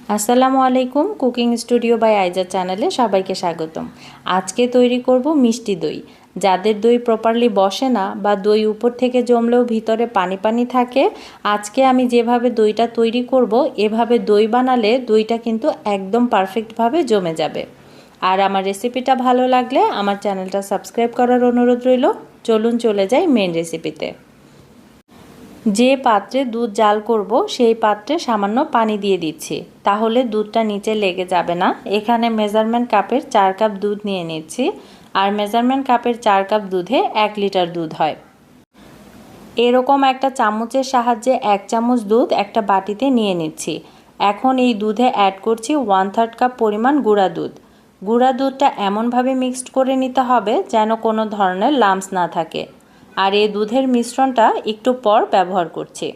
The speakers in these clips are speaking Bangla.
আসসালামু আলাইকুম। কুকিং স্টুডিও বাই আইজা চ্যানেলে সবাইকে স্বাগতম। আজকে তৈরি করব মিষ্টি দই। যাদের দই প্রপারলি বসে না বা দই উপর থেকে জমলেও ভিতরে পানি পানি থাকে, আজকে আমি যেভাবে দইটা তৈরি করব এভাবে দই বানালে দইটা কিন্তু একদম পারফেক্টভাবে জমে যাবে। আর আমার রেসিপিটা ভালো লাগলে আমার চ্যানেলটা সাবস্ক্রাইব করার অনুরোধ রইল। চলুন চলে যাই মেন রেসিপিতে। যে পাত্রে দুধ জাল করব সেই পাত্রে সামান্য পানি দিয়ে দিচ্ছি, তাহলে দুধটা নিচে লেগে যাবে না। এখানে মেজারমেন্ট কাপের 4 কাপ দুধ নিয়ে নিচ্ছি, আর মেজারমেন্ট কাপের 4 কাপ দুধে 1 লিটার দুধ হয়। এরকম একটা চামচের সাহায্যে 1 চামচ দুধ একটা বাটিতে নিয়ে নিচ্ছি। এখন এই দুধে অ্যাড করছি 1/3 কাপ পরিমাণ গুঁড়া দুধ। গুঁড়া দুধটা এমনভাবে মিক্সড করে নিতে হবে যেন কোনো ধরনের লাম্পস না থাকে। আর এই দুধের মিশ্রণটা একটু পর ব্যবহার করছি।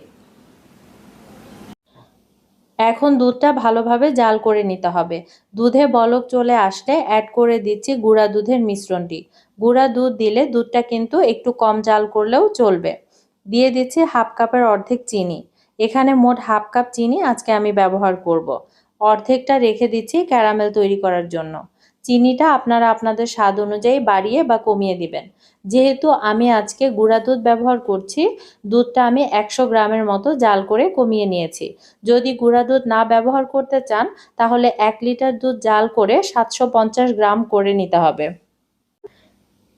এখন দুধটা ভালোভাবে জাল করে নিতে হবে। দুধে বলক চলে আসলে অ্যাড করে দিচ্ছি গুঁড়া দুধের মিশ্রণটি। গুঁড়া দুধ দিলে দুধটা কিন্তু একটু কম জাল করলেও চলবে। দিয়ে দিচ্ছি হাফ কাপের অর্ধেক চিনি। এখানে মোট হাফ কাপ চিনি আজকে আমি ব্যবহার করব। অর্ধেকটা রেখে দিচ্ছি ক্যারামেল তৈরি করার জন্য। চিনিটা আপনারা আপনাদের স্বাদ অনুযায়ী বাড়িয়ে বা কমিয়ে দিবেন। যেহেতু আমি আজকে গুঁড়া দুধ ব্যবহার করছি, দুধটা আমি 100 গ্রামের মতো জাল করে কমিয়ে নিয়েছি। যদি গুঁড়া দুধ না ব্যবহার করতে চান তাহলে 1 লিটার দুধ জাল করে 750 গ্রাম করে নিতে হবে।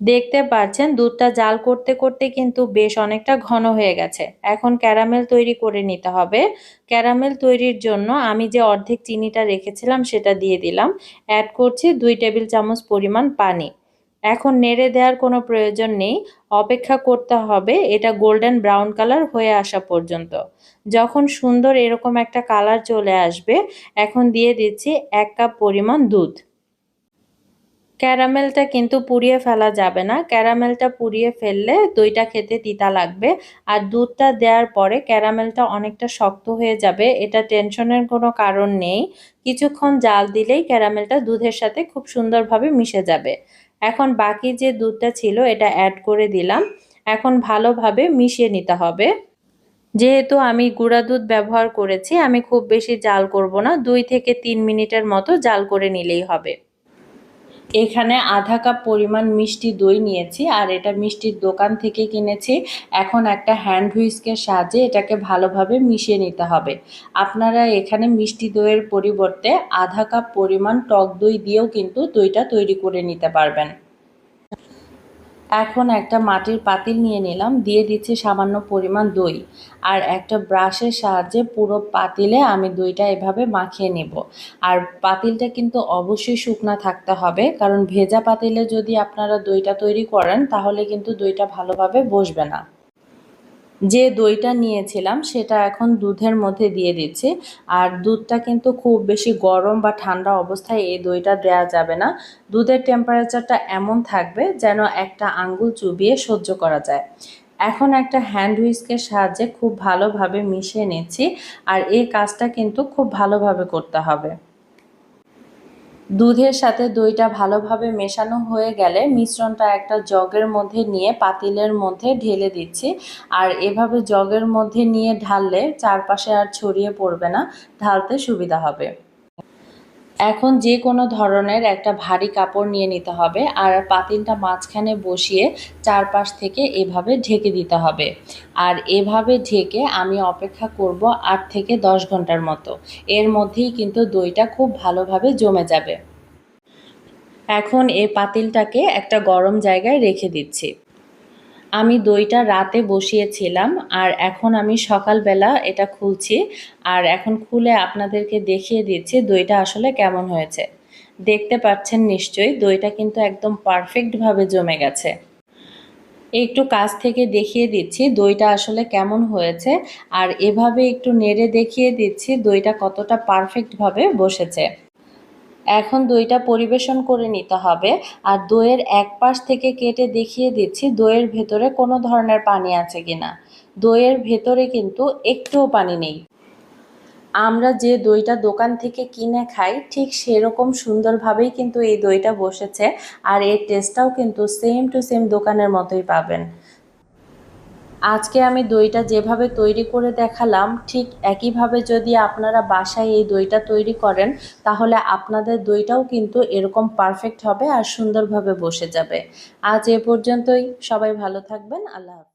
দেখতে পাচ্ছেন দুধটা জাল করতে করতে কিন্তু বেশ অনেকটা ঘন হয়ে গেছে। এখন ক্যারামেল তৈরি করে নিতে হবে। ক্যারামেল তৈরির জন্য আমি যে অর্ধেক চিনিটা রেখেছিলাম সেটা দিয়ে দিলাম। অ্যাড করছি 2 টেবিল চামচ পরিমাণ পানি। এখন নেড়ে দেওয়ার কোনো প্রয়োজন নেই, অপেক্ষা করতে হবে এটা গোল্ডেন ব্রাউন কালার হয়ে আসা পর্যন্ত। যখন সুন্দর এরকম একটা কালার চলে আসবে, এখন দিয়ে দিচ্ছি 1 কাপ পরিমাণ দুধ। ক্যারামেলটা কিন্তু পুড়িয়ে ফেলা যাবে না। ক্যারামেলটা পুড়িয়ে ফেললে দইটা খেতে তিতা লাগবে। আর দুধটা দেওয়ার পরে ক্যারামেলটা অনেকটা শক্ত হয়ে যাবে, এটা টেনশনের কোনো কারণ নেই। কিছুক্ষণ জাল দিলেই ক্যারামেলটা দুধের সাথে খুব সুন্দরভাবে মিশে যাবে। এখন বাকি যে দুধটা ছিল এটা অ্যাড করে দিলাম। এখন ভালোভাবে মিশিয়ে নিতে হবে। যেহেতু আমি গুঁড়া দুধ ব্যবহার করেছি, আমি খুব বেশি জাল করব না, 2 থেকে 3 মিনিটের মতো জাল করে নিলেই হবে। এখানে আধা কাপ পরিমাণ মিষ্টি দই নিয়েছি, আর এটা মিষ্টির দোকান থেকে কিনেছি। এখন একটা হ্যান্ড হুইস্কের সাহায্যে এটাকে ভালোভাবে মিশিয়ে নিতে হবে। আপনারা এখানে মিষ্টি দইয়ের পরিবর্তে আধা কাপ পরিমাণ টক দই দিয়েও কিন্তু দইটা তৈরি করে নিতে পারবেন। এখন একটা মাটির পাতিল নিয়ে নিলাম, দিয়ে দিচ্ছি সামান্য পরিমাণ দই। আর একটা ব্রাশের সাহায্যে পুরো পাতিলে আমি দইটা এভাবে মাখিয়ে নেব। আর পাতিলটা কিন্তু অবশ্যই শুকনা থাকতে হবে, কারণ ভেজা পাতিলে যদি আপনারা দইটা তৈরি করেন তাহলে কিন্তু দইটা ভালোভাবে বসবে না। যে দইটা নিয়েছিলাম সেটা এখন দুধের মধ্যে দিয়ে দিচ্ছি। আর দুধটা কিন্তু খুব বেশি গরম বা ঠান্ডা অবস্থায় এই দইটা দেওয়া যাবে না। দুধের টেম্পারেচারটা এমন থাকবে যেন একটা আঙ্গুল চুবিয়ে সহ্য করা যায়। এখন একটা হ্যান্ড হুইস্কের সাহায্যে খুব ভালোভাবে মিশিয়ে নিচ্ছি। আর এই কাজটা কিন্তু খুব ভালোভাবে করতে হবে। দুধের সাথে দইটা ভালোভাবে মেশানো হয়ে গেলে মিশ্রণটা একটা জগের মধ্যে নিয়ে পাতিলের মধ্যে ঢেলে দিচ্ছি। আর এভাবে জগের মধ্যে নিয়ে ঢাললে চারপাশে আর ছড়িয়ে পড়বে না, ঢালতে সুবিধা হবে। এখন যে কোনো ধরনের একটা ভারী কাপড় নিয়ে নিতে হবে, আর পাতিলটা মাঝখানে বসিয়ে চারপাশ থেকে এভাবে ঢেকে দিতে হবে। আর এভাবে ঢেকে আমি অপেক্ষা করব 8 থেকে 10 ঘন্টার মতো। এর মধ্যেই কিন্তু দইটা খুব ভালোভাবে জমে যাবে। এখন এই পাতিলটাকে একটা গরম জায়গায় রেখে দিচ্ছি। আমি দইটা রাতে বসিয়েছিলাম, আর এখন আমি সকালবেলা এটা খুলছি। আর এখন খুলে আপনাদেরকে দেখিয়ে দিচ্ছি দইটা আসলে কেমন হয়েছে। দেখতে পাচ্ছেন নিশ্চয়ই দইটা কিন্তু একদম পারফেক্টভাবে জমে গেছে। একটু কাছ থেকে দেখিয়ে দিচ্ছি দইটা আসলে কেমন হয়েছে। আর এভাবে একটু নেড়ে দেখিয়ে দিচ্ছি দইটা কতটা পারফেক্টভাবে বসেছে। এখন দইটা পরিবেশন করে নিতে হবে। আর দইয়ের এক পাশ থেকে কেটে দেখিয়ে দিচ্ছি দইয়ের ভেতরে কোনো ধরনের পানি আছে কিনা। দইয়ের ভেতরে কিন্তু একটুও পানি নেই। আমরা যে দইটা দোকান থেকে কিনে খাই ঠিক সেরকম সুন্দরভাবেই কিন্তু এই দইটা বসেছে। আর এর টেস্টটাও কিন্তু সেম টু সেম দোকানের মতোই পাবেন। আজকে আমি দইটা যেভাবে তৈরি করে দেখালাম ঠিক একইভাবে যদি আপনারা বাসায় এই দইটা তৈরি করেন তাহলে আপনাদের দইটাও কিন্তু এরকম পারফেক্ট হবে আর সুন্দরভাবে বসে যাবে। আজ এ পর্যন্তই, সবাই ভালো থাকবেন, আল্লাহ হাফেজ।